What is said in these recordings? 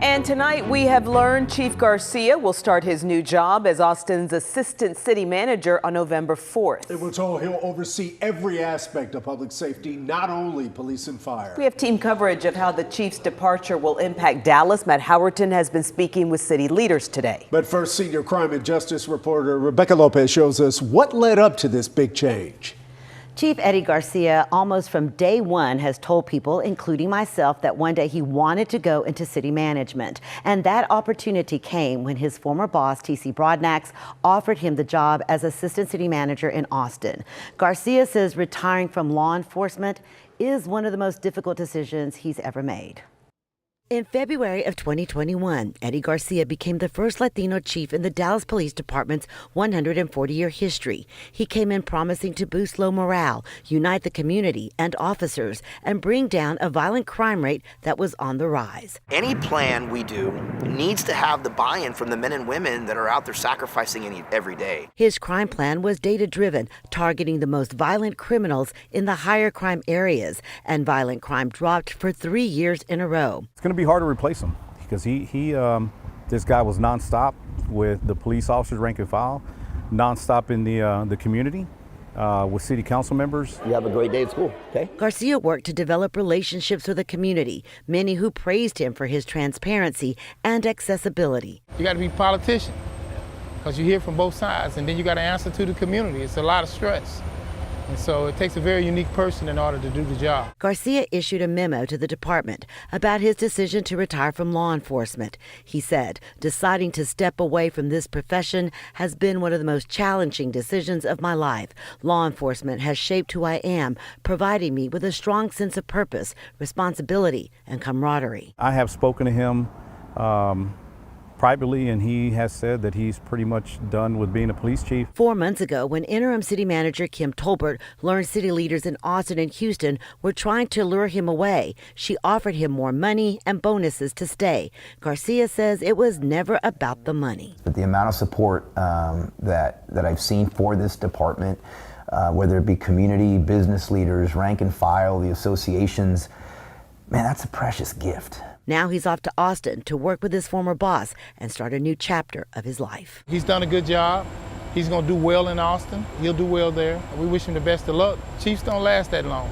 And tonight we have learned Chief Garcia will start his new job as Austin's assistant city manager on November 4th. And we're told he'll oversee every aspect of public safety, not only police and fire. We have team coverage of how the chief's departure will impact Dallas. Matt Howerton has been speaking with city leaders today. But first, senior crime and justice reporter Rebecca Lopez shows us what led up to this big change. Chief Eddie Garcia, almost from day one, has told people, including myself, that one day he wanted to go into city management. And that opportunity came when his former boss, T.C. Broadnax, offered him the job as assistant city manager in Austin. Garcia says retiring from law enforcement is one of the most difficult decisions he's ever made. In February of 2021, Eddie Garcia became the first Latino chief in the Dallas Police Department's 140-year history. He came in promising to boost low morale, unite the community and officers, and bring down a violent crime rate that was on the rise. Any plan we do needs to have the buy-in from the men and women that are out there sacrificing every day. His crime plan was data-driven, targeting the most violent criminals in the higher crime areas, and violent crime dropped for 3 years in a row. It's going to be hard to replace him because this guy was nonstop with the police officers, rank and file, nonstop in the community with city council members. You have a great day at school, okay? Garcia worked to develop relationships with the community, many who praised him for his transparency and accessibility. You got to be a politician because you hear from both sides, and then you got to answer to the community. It's a lot of stress. And so it takes a very unique person in order to do the job. Garcia issued a memo to the department about his decision to retire from law enforcement. He said, deciding to step away from this profession has been one of the most challenging decisions of my life. Law enforcement has shaped who I am, providing me with a strong sense of purpose, responsibility, and camaraderie. I have spoken to him privately, and he has said that he's pretty much done with being a police chief. 4 months ago, when interim city manager Kim Tolbert learned city leaders in Austin and Houston were trying to lure him away, she offered him more money and bonuses to stay. Garcia says it was never about the money. But the amount of support that I've seen for this department, whether it be community, business leaders, rank and file, the associations, man, that's a precious gift. Now he's off to Austin to work with his former boss and start a new chapter of his life. He's done a good job. He's going to do well in Austin. He'll do well there. We wish him the best of luck. Chiefs don't last that long.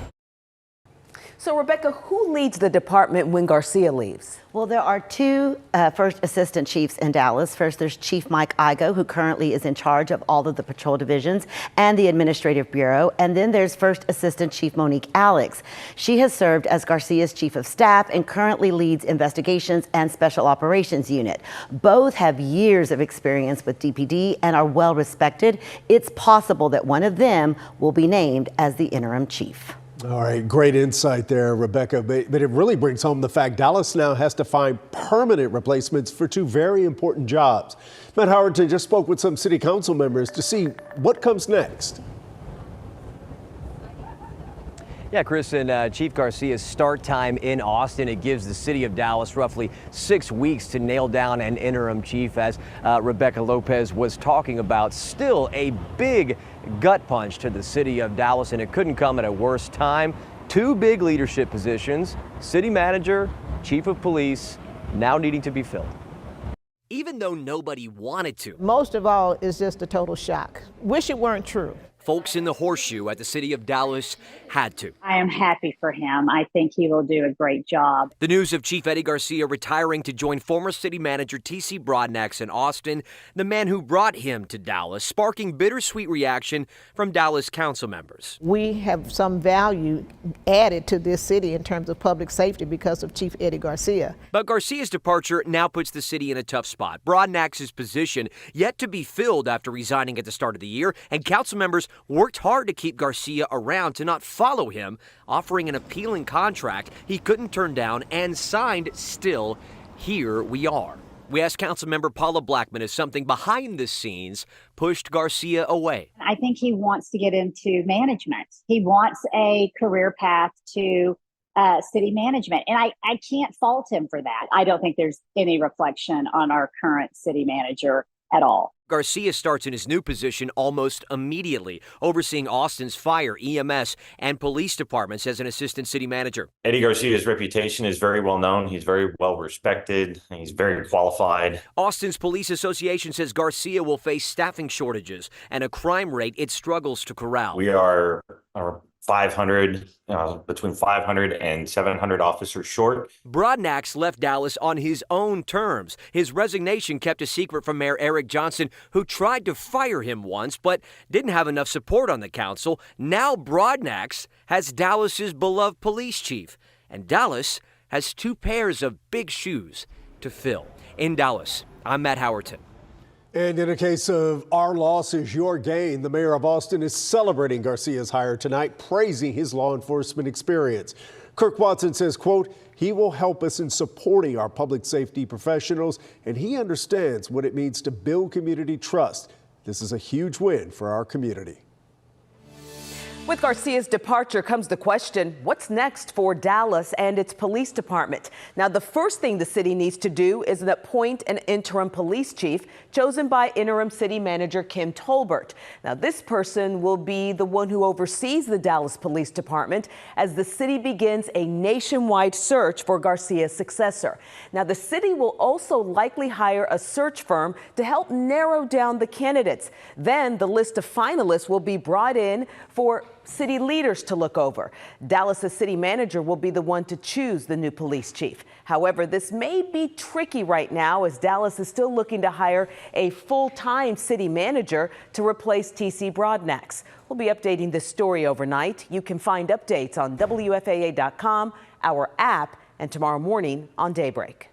So, Rebecca, who leads the department when Garcia leaves? Well, there are two first assistant chiefs in Dallas. First, there's Chief Mike Igo, who currently is in charge of all of the patrol divisions and the administrative bureau. And then there's First Assistant Chief Monique Alex. She has served as Garcia's chief of staff and currently leads investigations and special operations unit. Both have years of experience with DPD and are well respected. It's possible that one of them will be named as the interim chief. All right, great insight there, Rebecca. But it really brings home the fact Dallas now has to find permanent replacements for two very important jobs. Matt Howerton just spoke with some city council members to see what comes next. Yeah, Chris, and Chief Garcia's start time in Austin, it gives the city of Dallas roughly 6 weeks to nail down an interim chief, as Rebecca Lopez was talking about. Still a big gut punch to the city of Dallas, and it couldn't come at a worse time. Two big leadership positions, city manager, chief of police, now needing to be filled. Even though nobody wanted to. Most of all, it's just a total shock. Wish it weren't true. Folks in the horseshoe at the city of Dallas had to. I am happy for him. I think he will do a great job. The news of Chief Eddie Garcia retiring to join former city manager T.C. Broadnax in Austin, the man who brought him to Dallas, sparking bittersweet reaction from Dallas council members. We have some value added to this city in terms of public safety because of Chief Eddie Garcia. But Garcia's departure now puts the city in a tough spot. Broadnax's position yet to be filled after resigning at the start of the year, and council members worked hard to keep Garcia around to not follow him, offering an appealing contract he couldn't turn down and signed. Still, here we are. We asked Councilmember Paula Blackman if something behind the scenes pushed Garcia away. I think he wants to get into management. He wants a career path to city management. And I can't fault him for that. I don't think there's any reflection on our current city manager at all. Garcia starts in his new position almost immediately, overseeing Austin's fire, EMS, and police departments as an assistant city manager. Eddie Garcia's reputation is very well known. He's very well respected. He's very qualified. Austin's Police Association says Garcia will face staffing shortages and a crime rate it struggles to corral. We are 500, between 500 and 700 officers short. Broadnax left Dallas on his own terms. His resignation kept a secret from Mayor Eric Johnson, who tried to fire him once but didn't have enough support on the council. Now Broadnax has Dallas's beloved police chief, and Dallas has two pairs of big shoes to fill. In Dallas, I'm Matt Howerton. And in a case of our loss is your gain, the mayor of Austin is celebrating Garcia's hire tonight, praising his law enforcement experience. Kirk Watson says, quote, he will help us in supporting our public safety professionals, and he understands what it means to build community trust. This is a huge win for our community. With Garcia's departure comes the question, what's next for Dallas and its police department? Now, the first thing the city needs to do is appoint an interim police chief chosen by interim city manager Kim Tolbert. Now, this person will be the one who oversees the Dallas Police Department as the city begins a nationwide search for Garcia's successor. Now, the city will also likely hire a search firm to help narrow down the candidates. Then the list of finalists will be brought in for city leaders to look over. Dallas's city manager will be the one to choose the new police chief. However, this may be tricky right now as Dallas is still looking to hire a full-time city manager to replace TC Broadnax. We'll be updating this story overnight. You can find updates on WFAA.com, our app, and tomorrow morning on Daybreak.